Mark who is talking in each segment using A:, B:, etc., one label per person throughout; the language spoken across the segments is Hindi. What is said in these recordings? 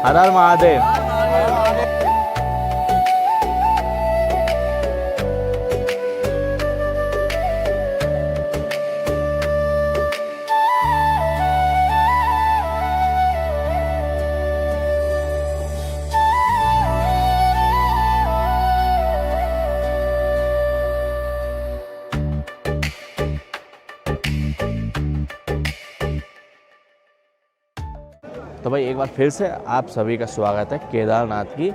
A: हर हर महादेव। तो भाई एक बार फिर से आप सभी का स्वागत है केदारनाथ की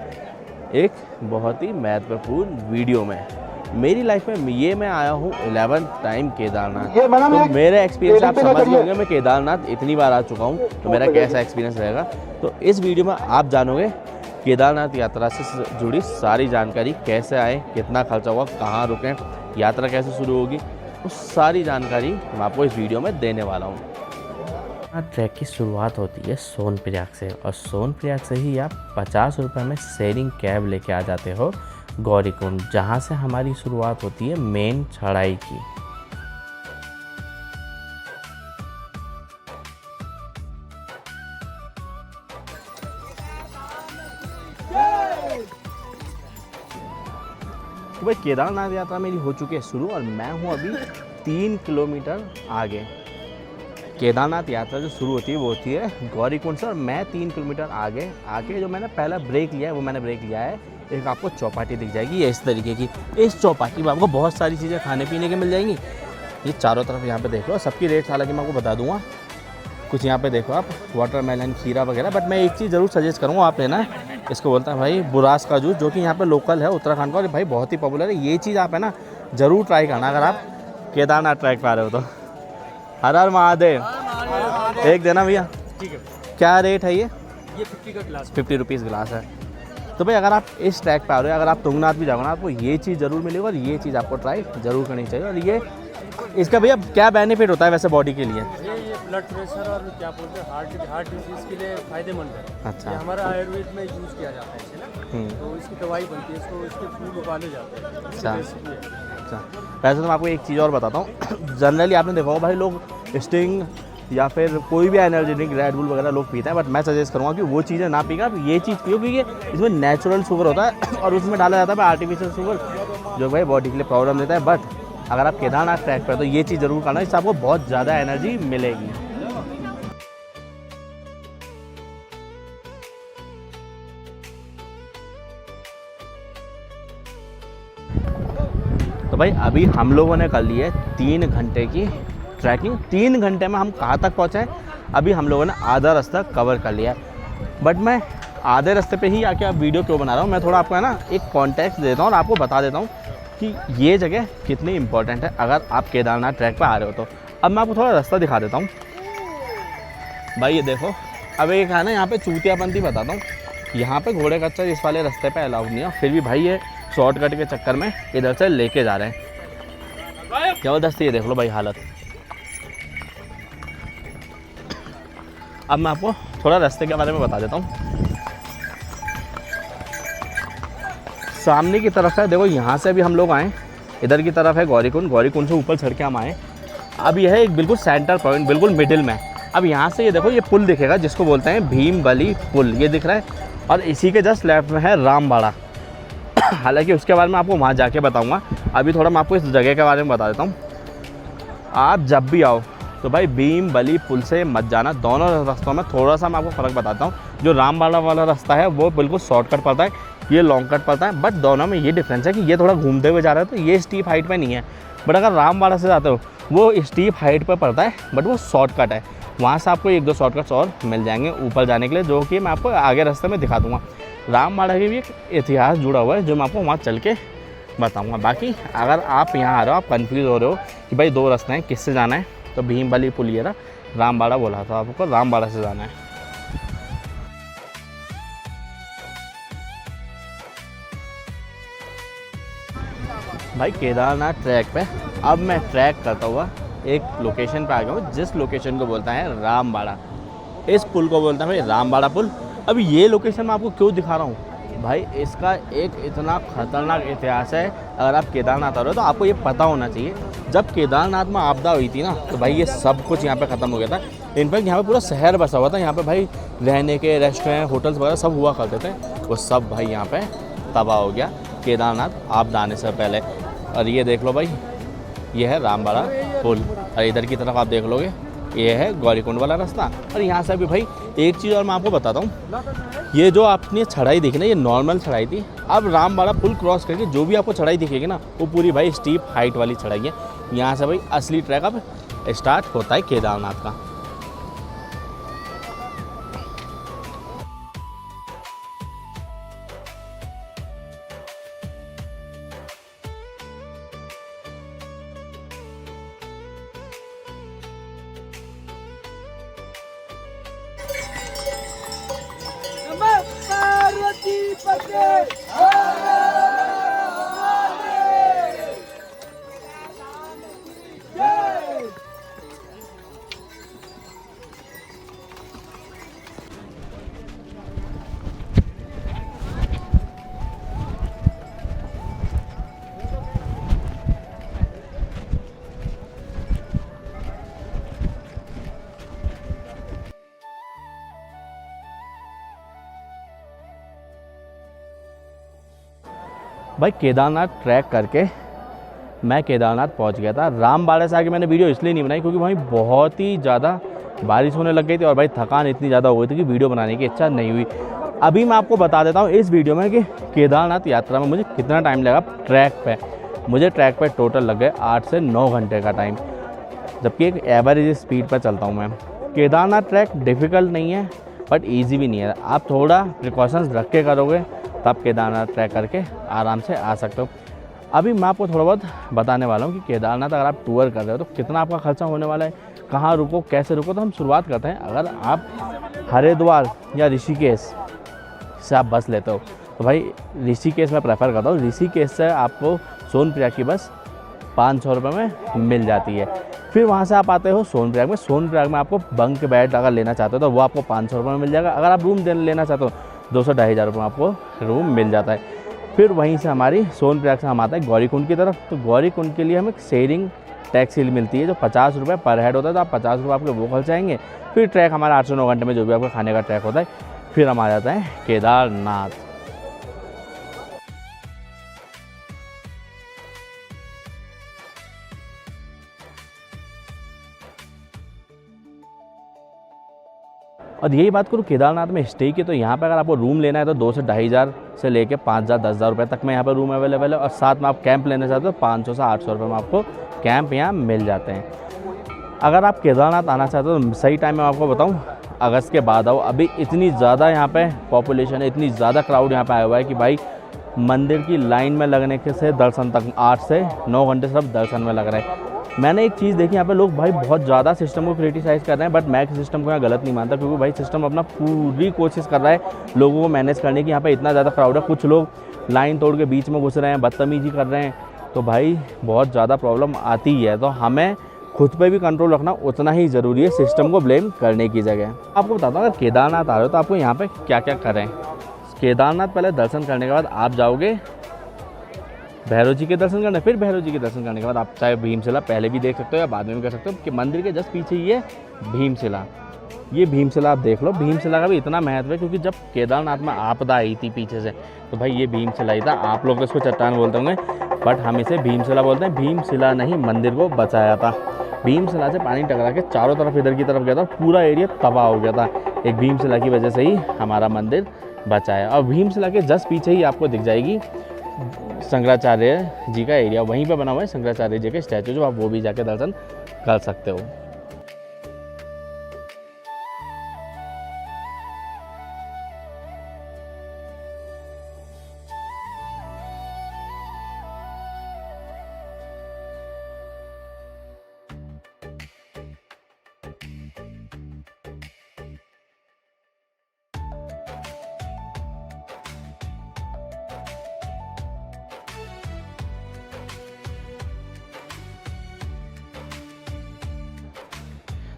A: एक बहुत ही महत्वपूर्ण वीडियो में। मेरी लाइफ में मैं आया हूँ 11th टाइम केदारनाथ। तो मेरे एक्सपीरियंस आप समझ गए होंगे, मैं केदारनाथ इतनी बार आ चुका हूँ तो मेरा कैसा एक्सपीरियंस रहेगा। तो इस वीडियो में आप जानोगे केदारनाथ यात्रा से जुड़ी सारी जानकारी, कैसे आए, कितना खर्चा हुआ, कहाँ रुकें, यात्रा कैसे शुरू होगी, उस सारी जानकारी मैं आपको इस वीडियो में देने वाला हूँ। ट्रैक की शुरुआत होती है सोनप्रयाग से और सोनप्रयाग से ही आप 50 रुपये में शेयरिंग कैब लेके आ जाते हो गौरीकुंड, जहाँ से हमारी शुरुआत होती है मेन चढ़ाई की। तो भाई केदारनाथ यात्रा मेरी हो चुकी है शुरू और मैं हूँ अभी 3 किलोमीटर आगे। केदारनाथ यात्रा जो शुरू होती है वो होती है गौरीकुंड से और मैं 3 किलोमीटर आगे जो मैंने पहला ब्रेक लिया है वो मैंने ब्रेक लिया है, एक आपको चौपाटी दिख जाएगी ये इस तरीके की। इस चौपाटी में आपको बहुत सारी चीज़ें खाने पीने की मिल जाएंगी। ये चारों तरफ यहाँ पे देख लो, सबकी रेट हालांकि मैं आपको बता दूंगा। कुछ यहाँ पे देखो आप वाटरमेलन, खीरा वगैरह, बट मैं एक चीज़ ज़रूर सजेस्ट करूँगा आप लेना है, इसको बोलता है भाई बुरास का जूस, जो कि यहाँ पर लोकल है उत्तराखंड का और भाई बहुत ही पॉपुलर है। ये चीज़ आप है ना ज़रूर ट्राई करना अगर आप केदारनाथ ट्रैक पर आ रहे हो तो। हर हर महादेव। एक देना भैया। ठीक है। क्या रेट है ये
B: 50 का गिलास,
A: 50 रुपीज़ गिलास है। तो भाई अगर आप इस ट्रैक पे आ रहे हो, अगर आप तुंगनाथ भी जाओगे ना, आपको ये चीज़ ज़रूर मिलेगी और ये चीज़ आपको ट्राई ज़रूर करनी चाहिए। और ये इसका भैया क्या बेनिफिट होता है वैसे बॉडी के लिए?
B: ये ब्लड प्रेशर और क्या बोलते हैं हार्ट डिजीज़ के लिए फ़ायदेमंद है।
A: अच्छा।
B: ये हमारा आयुर्वेद में यूज़ किया जाता है इसे ना, तो इसकी दवाई बनती है, इसको इसके फूल उबाले जाते हैं।
A: अच्छा अच्छा। वैसे तो मैं आपको एक चीज़ और बताता हूँ, जनरली आपने देखा होगा भाई लोग स्टिंग या फिर कोई भी एनर्जी ड्रिंक, रेड बुल वगैरह लोग पीते हैं, बट मैं सजेस्ट करूँगा कि वो चीज़ें ना पीकर आप ये चीज़ पियो, क्योंकि इसमें नेचुरल शुगर होता है और उसमें डाला जाता है आर्टिफिशियल शुगर, जो भाई बॉडी के लिए प्रॉब्लम देता है। बट अगर आप केदारनाथ ट्रैक पर तो ये चीज़ ज़रूर करना, इससे आपको बहुत ज़्यादा एनर्जी मिलेगी। तो भाई अभी हम लोगों ने कर ली है 3 घंटे की ट्रैकिंग। 3 घंटे में हम कहाँ तक पहुँचे हैं? अभी हम लोगों ने आधा रास्ता कवर कर लिया है। बट मैं आधे रास्ते पे ही आके अब वीडियो क्यों बना रहा हूँ, मैं थोड़ा आपको है ना एक कॉन्टेक्स्ट देता हूँ और आपको बता देता हूँ कि ये जगह कितनी इंपॉर्टेंट है अगर आप केदारनाथ ट्रैक पर आ रहे हो तो। अब मैं आपको थोड़ा रास्ता दिखा देता हूँ। भाई ये देखो, अब एक है ना यहाँ पे चूतियापंथी बताता हूँ, यहाँ पे घोड़े का इस वाले रास्ते पे अलाउ नहीं है, फिर भी भाई ये शॉर्टकट के चक्कर में इधर से लेके जा रहे हैं। ज़बरदस्ती, ये देख लो भाई हालत। अब मैं आपको थोड़ा रास्ते के बारे में बता देता हूँ। सामने की तरफ है, देखो यहाँ से अभी हम लोग आए, इधर की तरफ है गौरीकुंड, गौरीकुंड से ऊपर चढ़ के हम आए। अब यह है एक बिल्कुल सेंटर पॉइंट, बिल्कुल मिडिल में। अब यहाँ से ये देखो ये पुल दिखेगा जिसको बोलते हैं भीमबली पुल, ये दिख रहा है, और इसी के जस्ट लेफ्ट में है रामबाड़ा। हालांकि उसके बारे में आपको वहाँ जाके बताऊँगा, अभी थोड़ा मैं आपको इस जगह के बारे में बता देता हूँ। आप जब भी आओ तो भाई भीमबली पुल से मत जाना, दोनों रास्तों में थोड़ा सा मैं आपको फ़र्क बताता हूँ। जो रामबाड़ा वाला रास्ता है वो बिल्कुल शॉर्टकट पड़ता है, ये लॉन्ग कट पड़ता है, बट दोनों में ये डिफरेंस है कि ये थोड़ा घूमते हुए जा रहा है तो ये स्टीप हाइट पे नहीं है। बट अगर रामबाड़ा से जाते हो वो स्टीप हाइट पर पड़ता है, बट वो शॉर्टकट है। वहाँ से आपको 1-2 शॉर्टकट्स और मिल जाएंगे ऊपर जाने के लिए, जो कि मैं आपको आगे रास्ते में दिखा दूँगा। रामबाड़ा की भी एक इतिहास जुड़ा हुआ है जो मैं आपको वहाँ चल के बताऊँगा। बाकी अगर आप यहाँ आ रहे हो, आप कन्फ्यूज़ हो रहे हो कि भाई 2 रास्ते हैं, किससे जाना है, तो भीमबली पुल ये रहा, रामबाड़ा बोला था आपको, रामबाड़ा से जाना है। भाई केदारनाथ ट्रैक पे अब मैं ट्रैक करता हुआ एक लोकेशन पे आ गया हूँ, जिस लोकेशन को बोलता है रामबाड़ा। इस पुल को बोलता है भाई रामबाड़ा पुल। अब ये लोकेशन मैं आपको क्यों दिखा रहा हूँ भाई, इसका एक इतना खतरनाक इतिहास है। अगर आप केदारनाथ आ रहे हो तो आपको ये पता होना चाहिए, जब केदारनाथ में आपदा हुई थी ना, तो भाई ये सब कुछ यहाँ पे ख़त्म हो गया था। इनफैक्ट यहाँ पे पूरा शहर बसा हुआ था, यहाँ पे भाई रहने के रेस्टोरेंट होटल्स वगैरह सब हुआ करते थे, वो सब भाई यहाँ पे तबाह हो गया केदारनाथ आपदा आने से पहले। और ये देख लो भाई, ये है रामबाड़ा पुल, और इधर की तरफ आप देख लोगे ये है गौरीकुंड वाला रास्ता। और यहाँ से भी भाई एक चीज़ और मैं आपको बताता हूँ, ये जो आपने चढ़ाई देखी ना, ये नॉर्मल चढ़ाई थी। अब रामबाड़ा पुल क्रॉस करके जो भी आपको चढ़ाई दिखेगी ना, वो पूरी भाई स्टीप हाइट वाली चढ़ाई है। यहाँ से भाई असली ट्रैक अब स्टार्ट होता है केदारनाथ का। भाई केदारनाथ ट्रैक करके मैं केदारनाथ पहुंच गया था। रामबाड़ा से आगे मैंने वीडियो इसलिए नहीं बनाई क्योंकि वहीं बहुत ही ज़्यादा बारिश होने लग गई थी और भाई थकान इतनी ज़्यादा हो गई थी कि वीडियो बनाने की इच्छा नहीं हुई। अभी मैं आपको बता देता हूँ इस वीडियो में कि केदारनाथ यात्रा में मुझे कितना टाइम लगा ट्रैक पे। मुझे ट्रैक पे टोटल लग गए 8 से 9 घंटे का टाइम, जबकि एक एवरेज स्पीड पर चलता हूँ मैं। केदारनाथ ट्रैक डिफ़िकल्ट नहीं है बट ईजी भी नहीं है। आप थोड़ा प्रिकॉशंस रख के करोगे तब केदारनाथ ट्रैक करके आराम से आ सकते हो। अभी मैं आपको थोड़ा बहुत बताने वाला हूँ कि केदारनाथ अगर आप टूर कर रहे हो तो कितना आपका खर्चा होने वाला है, कहाँ रुको, कैसे रुको। तो हम शुरुआत करते हैं। अगर आप हरिद्वार या ऋषिकेश से आप बस लेते हो तो भाई ऋषिकेश मैं प्रेफर करता हूँ। ऋषिकेश से आपको सोनप्रयाग की बस 500 रुपये में मिल जाती है। फिर वहाँ से आप आते हो सोनप्रयाग में। सोनप्रयाग में आपको बंक बेड अगर लेना चाहते हो तो वो आपको 500 रुपये में मिल जाएगा। अगर आप रूम लेना चाहते हो 200-2,500 रुपये में आपको रूम मिल जाता है। फिर वहीं से हमारी सोनप्रयाग से हम आते हैं गौरीकुंड की तरफ। तो गौरीकुंड के लिए हमें शेयरिंग टैक्सी मिलती है जो 50 रुपये पर हेड होता है। तो आप 50 रुपये आपके वो खर्च आएंगे। फिर ट्रैक हमारा 8 से 9 घंटे में जो भी आपका खाने का ट्रैक होता है। फिर हम आ जाते हैं केदारनाथ। और यही बात करूँ केदारनाथ में स्टे की, तो यहाँ पे अगर आपको रूम लेना है तो 2 से 2,500 से लेके 5,000-10,000 रुपये तक में यहाँ पर रूम अवेलेबल है। और साथ में आप कैंप लेना चाहते हो 500 से 800 रुपये में आपको कैंप यहाँ मिल जाते हैं। अगर आप केदारनाथ आना चाहते हो तो सही टाइम में आपको बताऊँ अगस्त के बाद आओ। अभी इतनी ज़्यादा यहाँ पे पॉपुलेशन है, इतनी ज़्यादा क्राउड यहाँ पे आया हुआ है कि भाई मंदिर की लाइन में लगने के से दर्शन तक 8 से 9 घंटे सिर्फ दर्शन में लग रहे हैं। मैंने एक चीज़ देखी यहाँ पे लोग भाई बहुत ज़्यादा सिस्टम को क्रिटिसाइज़ कर रहे हैं, बट मैं सिस्टम को यहाँ गलत नहीं मानता क्योंकि भाई सिस्टम अपना पूरी कोशिश कर रहा है लोगों को मैनेज करने की। यहाँ पे इतना ज़्यादा क्राउड है, कुछ लोग लाइन तोड़ के बीच में घुस रहे हैं, बदतमीजी कर रहे हैं, तो भाई बहुत ज़्यादा प्रॉब्लम आती है। तो हमें खुद पे भी कंट्रोल रखना उतना ही ज़रूरी है सिस्टम को ब्लेम करने की जगह। आपको बताता हूँ अगर केदारनाथ आ रहे हो तो आपको यहाँ पे क्या क्या करें। केदारनाथ पहले दर्शन करने के बाद आप जाओगे भैरव जी के दर्शन करने। फिर भैरव जी के दर्शन करने के बाद आप चाहे भीमशिला पहले भी देख सकते हो या बाद में भी कर सकते हो कि मंदिर के जस्ट पीछे ही है भीमशिला। ये भीमशिला आप देख लो। भीमशिला का भी इतना महत्व है क्योंकि जब केदारनाथ में आपदा आई थी पीछे से तो भाई ये भीमशिला ही था। आप लोग इसको चट्टान बोलते होंगे बट हम इसे भीमशिला बोलते हैं। भीमशिला ने ही मंदिर को बचाया था। भीमशिला से पानी टकरा के चारों तरफ इधर की तरफ गया था, पूरा एरिया तबाह हो गया था। एक भीमशिला की वजह से ही हमारा मंदिर बचा है। और भीमशिला के जस्ट पीछे ही आपको दिख जाएगी शंकराचार्य जी का एरिया, वहीं पे बना हुआ है शंकराचार्य जी के स्टैचू, जो आप वो भी जाके दर्शन कर सकते हो।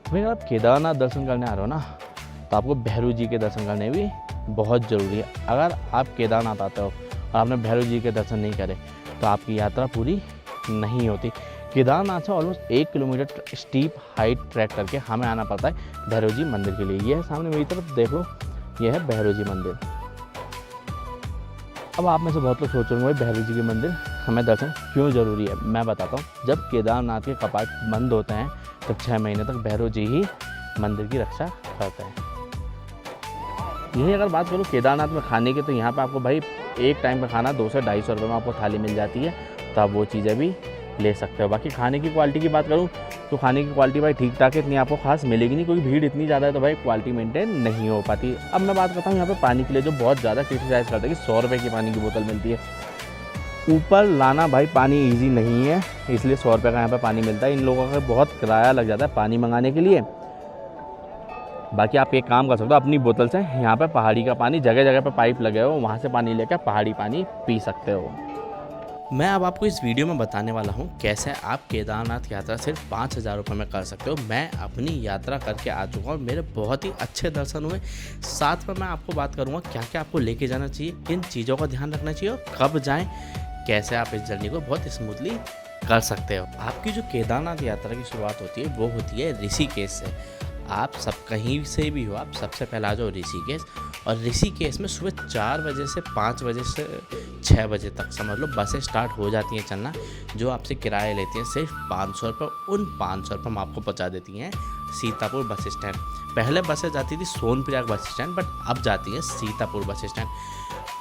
A: भाई अगर आप केदारनाथ दर्शन करने आ रहे हो ना तो आपको भैरव जी के दर्शन करने भी बहुत ज़रूरी है। अगर आप केदारनाथ आते हो और आपने भैरव जी के दर्शन नहीं करे तो आपकी यात्रा पूरी नहीं होती। केदारनाथ से almost 1 kilometre steep height track करके हमें आना पड़ता है भैरव जी मंदिर के लिए। यह है सामने मेरी तरफ देख लो, यह है भैरव जी मंदिर। अब आप में से बहुत लोग सोच रहे होंगे भैरव जी के मंदिर हमें दर्शन क्यों ज़रूरी है। मैं बताता हूँ, जब केदारनाथ के कपाट बंद होते हैं तब 6 महीने तक भैरव जी ही मंदिर की रक्षा करते हैं। यही अगर बात करूँ केदारनाथ में खाने की, तो यहाँ पे आपको भाई एक टाइम का खाना 200 से 250 रुपये में आपको थाली मिल जाती है, तो आप वो चीज़ें भी ले सकते हो। बाकी खाने की क्वालिटी की बात करूँ तो खाने की क्वालिटी भाई ठीक ठाक है, इतनी आपको खास मिलेगी नहीं, क्योंकि भीड़ इतनी ज़्यादा है तो भाई क्वालिटी मेंटेन नहीं हो पाती। अब मैं बात करता हूँ यहाँ पे पानी के लिए, जो बहुत ज़्यादा क्रिटिसाइज़ करता है कि 100 रुपये की पानी की बोतल मिलती है। ऊपर लाना भाई पानी ईजी नहीं है, इसलिए 100 रुपये का यहाँ पर पानी मिलता है। इन लोगों का बहुत किराया लग जाता है पानी मंगाने के लिए। बाकी आप एक काम कर सकते हो, अपनी बोतल से यहाँ पे पहाड़ी का पानी, जगह जगह पे पाइप लगे हो, वहाँ से पानी लेकर पहाड़ी पानी पी सकते हो। मैं अब आपको इस वीडियो में बताने वाला हूँ कैसे आप केदारनाथ यात्रा सिर्फ 5,000 रुपये में कर सकते हो। मैं अपनी यात्रा करके आ चुका हूँ, मेरे बहुत ही अच्छे दर्शन हुए। साथ में मैं आपको बात करूँगा क्या क्या आपको लेके जाना चाहिए, किन चीज़ों का ध्यान रखना चाहिए और कब जाएँ, कैसे आप इस जर्नी को बहुत स्मूथली कर सकते हो। आपकी जो केदारनाथ यात्रा की शुरुआत होती है वो होती है ऋषिकेश से। आप सब कहीं से भी हो, आप सबसे पहले आ जाओ ऋषिकेश। और ऋषिकेश में सुबह 4 बजे से 5 बजे से 6 बजे तक समझ लो बसें स्टार्ट हो जाती हैं चलना, जो आपसे किराया लेती हैं सिर्फ 500 रुपये। उन 500 रुपये में आपको पहुँचा देती हैं सीतापुर बस स्टैंड। पहले बसें जाती थी सोनप्रयाग बस स्टैंड, बट अब जाती हैं सीतापुर बस स्टैंड।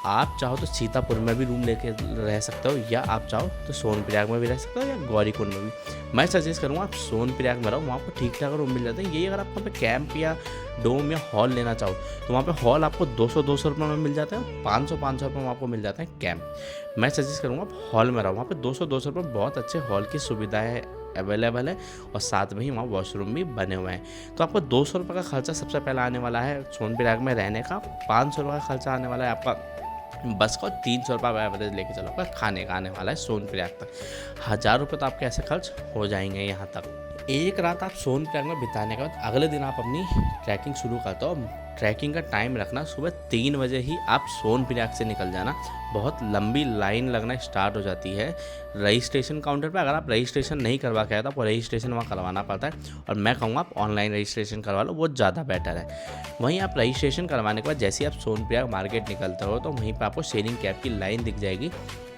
A: आप चाहो तो सीतापुर में भी रूम लेके रह सकते हो, या आप चाहो तो सोनप्रयाग में भी रह सकते हो, या गौरीकुंड में भी। मैं सजेस्ट करूँगा आप सोनप्रयाग में रहो, वहाँ पर ठीक ठाक रूम मिल जाते हैं। यही अगर आप वहाँ पे कैंप या डोम या हॉल लेना चाहो तो वहाँ पे हॉल आपको 200 रुपये में मिल जाता है, 500 रुपये में आपको मिल जाता है कैंप। मैं सजेस्ट करूँगा आप हॉल में रहो, वहाँ पे 200 रुपये बहुत अच्छे हॉल की सुविधाएँ अवेलेबल है, और साथ में ही वहाँ वॉशरूम भी बने हुए हैं। तो आपको 200 रुपये का खर्चा सबसे पहला आने वाला है सोनप्रयाग में रहने का, 500 रुपये का खर्चा आने वाला है आपका बस को, 300 रुपये एवरेज लेके चलो आपका खाने का आने वाला है सोनप्रयाग तक। 1000 रुपये तो आपके ऐसे खर्च हो जाएंगे यहाँ तक। एक रात आप सोनप्रयाग में बिताने के बाद अगले दिन आप अपनी ट्रैकिंग शुरू करते हो। ट्रैकिंग का टाइम रखना सुबह 3 बजे ही आप सोनप्रयाग से निकल जाना। बहुत लंबी लाइन लगना स्टार्ट हो जाती है रजिस्ट्रेशन काउंटर पे। अगर आप रजिस्ट्रेशन नहीं करवा के आए तो आपको रजिस्ट्रेशन वहाँ करवाना पड़ता है, और मैं कहूँगा आप ऑनलाइन रजिस्ट्रेशन करवा लो, वो ज़्यादा बेटर है। वहीं आप रजिस्ट्रेशन करवाने के बाद जैसे आप सोनप्रयाग मार्केट निकलते हो तो वहीं पर आपको शेयरिंग कैब की लाइन दिख जाएगी।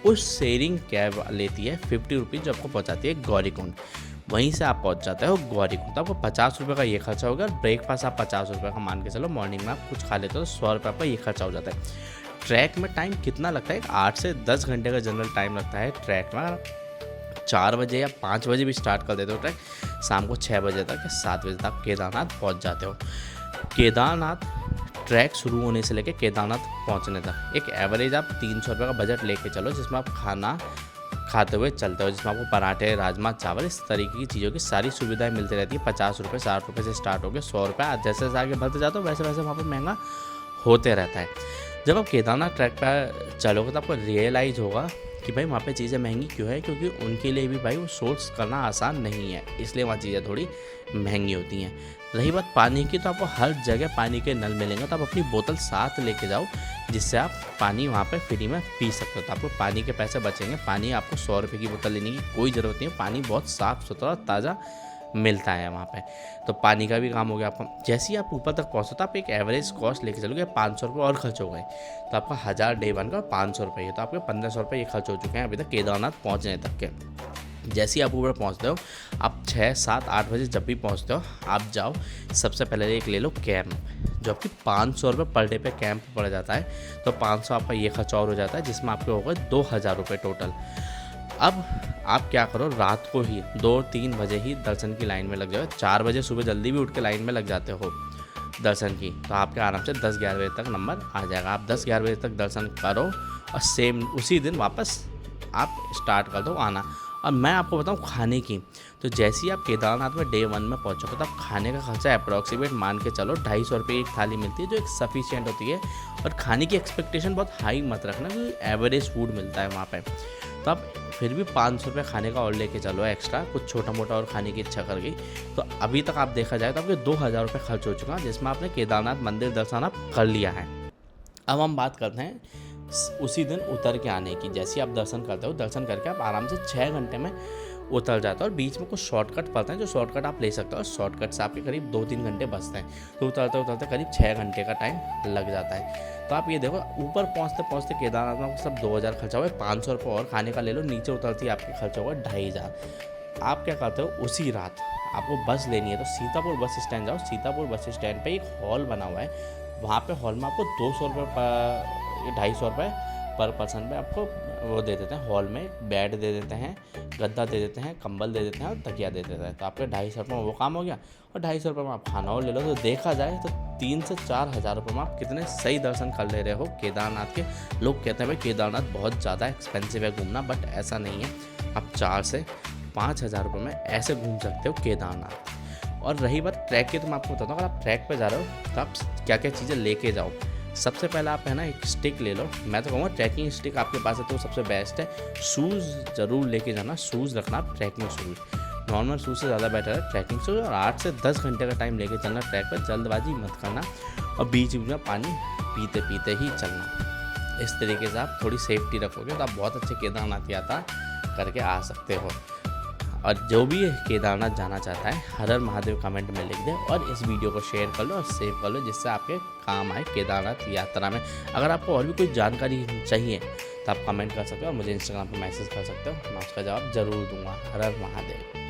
A: उस शेयरिंग कैब लेती है 50 रुपीज़, जो आपको पहुँचाती है गौरीकुंड। वहीं से आप पहुंच जाते हो गौरीकुंड। तो आपको 50 रुपये का ये खर्चा होगा। ब्रेकफास्ट आप 50 रुपये का मान के चलो, मॉर्निंग में आप कुछ खा लेते हो तो 100 रुपये का ये खर्चा हो जाता है। ट्रैक में टाइम कितना लगता है? 8 से 10 घंटे का जनरल टाइम लगता है ट्रैक में। 4 बजे या 5 बजे भी स्टार्ट कर देते हो ट्रैक, शाम को 6 बजे तक या 7 बजे तक केदारनाथ पहुँच जाते हो। केदारनाथ ट्रैक शुरू होने से लेकर केदारनाथ पहुँचने तक एक एवरेज आप 300 रुपये का बजट लेके चलो, जिसमें आप खाना खाते हुए चलते हो, जिसमें आपको पराठे, राजमा, चावल, इस तरीके की चीज़ों की सारी सुविधाएं मिलती रहती है। 50 रुपये 60 रुपये से स्टार्ट हो गए 100 रुपये। जैसे जैसे आगे बढ़ते जाते हो वैसे वैसे वहाँ पर महंगा होते रहता है। जब आप केदारनाथ ट्रैक पर चलोगे तो आपको रियलाइज़ होगा कि भाई वहाँ पे चीज़ें महंगी क्यों है, क्योंकि उनके लिए भी भाई वो सोर्स करना आसान नहीं है, इसलिए वहाँ चीज़ें थोड़ी महंगी होती हैं। रही बात पानी की, तो आपको हर जगह पानी के नल मिलेंगे, तो आप अपनी बोतल साथ लेके जाओ, जिससे आप पानी वहाँ पे फ्री में पी सकते हो। तो आपको पानी के पैसे बचेंगे। पानी आपको 100 रुपये की बोतल लेने की कोई ज़रूरत नहीं है। पानी बहुत साफ़ सुथरा और ताज़ा मिलता है वहाँ पे, तो पानी का भी काम हो गया आपका। जैसे ही आप ऊपर तक पहुँचो तो आप एक एवरेज कॉस्ट लेके चलोगे, 500 रुपये और खर्च हो गए, तो आपका 1000 डे 1 का 500 रुपये, तो आपके 1500 रुपये ये खर्च हो चुके हैं अभी तक केदारनाथ पहुँचने तक के। जैसे ही आप ऊपर पहुँचते हो, आप 6, 7, 8 बजे जब भी पहुँचते हो आप जाओ, सबसे पहले एक ले लो कैंप, जो आपकी 500 रुपये पर डे पे कैंप पड़ जाता है। तो 500 आपका ये खर्चा और हो जाता है, जिसमें आपके हो गए 2000 रुपये टोटल। अब आप क्या करो, रात को ही 2-3 बजे ही दर्शन की लाइन में लग जाओ। 4 बजे सुबह जल्दी भी उठ के लाइन में लग जाते हो दर्शन की, तो आपके आराम से 10-11 बजे तक नंबर आ जाएगा। आप 10-11 बजे तक दर्शन करो और सेम उसी दिन वापस आप स्टार्ट कर दो आना। और मैं आपको बताऊं खाने की, तो जैसे ही आप केदारनाथ में डे 1 में पहुंचोगे तो आप खाने का खर्चा अप्रॉक्सीमेट मान के चलो 250 रुपये एक थाली मिलती है, जो एक सफिशिएंट होती है। और खाने की एक्सपेक्टेशन बहुत हाई मत रखना, क्योंकि एवरेज फूड मिलता है वहाँ पे। तो आप फिर भी 500 रुपये खाने का और लेके चलो एक्स्ट्रा, कुछ छोटा मोटा और खाने की इच्छा कर गई। तो अभी तक आप देखा जाए तो आपके 2000 रुपये खर्च हो चुका है, जिसमें आपने केदारनाथ मंदिर दर्शन आप कर लिया है। अब हम बात करते हैं उसी दिन उतर के आने की। जैसे आप दर्शन करते हो, दर्शन करके आप आराम से 6 घंटे में उतर जाता है। और बीच में कुछ शॉर्टकट पड़ते हैं, जो शॉर्टकट आप ले सकते हो, और शॉर्टकट से आपके करीब 2-3 घंटे बचते हैं। तो उतरते उतरते करीब 6 घंटे का टाइम लग जाता है। तो आप ये देखो, ऊपर पहुँचते पहुँचते केदारनाथ में सब 2000 खर्चा हुआ है, 500 रुपये और खाने का ले लो, नीचे उतरती आपके खर्चा हुआ 2500। आप क्या करते हो, उसी रात आपको बस लेनी है तो सीतापुर बस स्टैंड जाओ। सीतापुर बस स्टैंड पे एक हॉल बना हुआ है, वहाँ पे हॉल में आपको 200 रुपये 250 रुपये पर पर्सन पे आपको वो दे देते हैं। हॉल में बेड दे देते हैं, गद्दा दे देते हैं, कंबल दे देते हैं और तकिया दे देते हैं। तो आपके 250 रुपये में वो काम हो गया, और 250 रुपये में आप खाना और ले लो। तो देखा जाए तो 3 से 4 हज़ार रुपये में आप कितने सही दर्शन कर ले रहे हो केदारनाथ के। लोग कहते हैं भाई केदारनाथ बहुत ज़्यादा एक्सपेंसिव है घूमना, बट ऐसा नहीं है। आप 4 से 5 हज़ार रुपये में ऐसे घूम सकते हो केदारनाथ। और रही बात ट्रैक की, तो मैं आपको बताता हूँ, अगर आप ट्रैक पे जा रहे हो तो आप क्या क्या चीज़ें लेके जाओ। सबसे पहले आप है ना एक स्टिक ले लो। मैं तो कहूँगा ट्रैकिंग स्टिक आपके पास है तो सबसे बेस्ट है। शूज़ ज़रूर लेके जाना, शूज़ रखना आप ट्रैकिंग शूज़। नॉर्मल शूज़ से ज़्यादा बेटर है ट्रैकिंग शूज़। और 8 से 10 घंटे का टाइम लेके चलना ट्रैक पर, जल्दबाजी मत करना, और बीच बीच में पानी पीते पीते ही चलना। इस तरीके से आप थोड़ी सेफ्टी रखोगे तो आप बहुत अच्छे केदारनाथ यात्रा करके आ सकते हो। और जो भी केदारनाथ जाना चाहता है, हर हर महादेव कमेंट में लिख दे, और इस वीडियो को शेयर कर लो और सेव कर लो, जिससे आपके काम आए केदारनाथ यात्रा में। अगर आपको और भी कोई जानकारी चाहिए तो आप कमेंट कर सकते हो और मुझे इंस्टाग्राम पर मैसेज कर सकते हो, मैं उसका जवाब ज़रूर दूंगा। हर हर महादेव।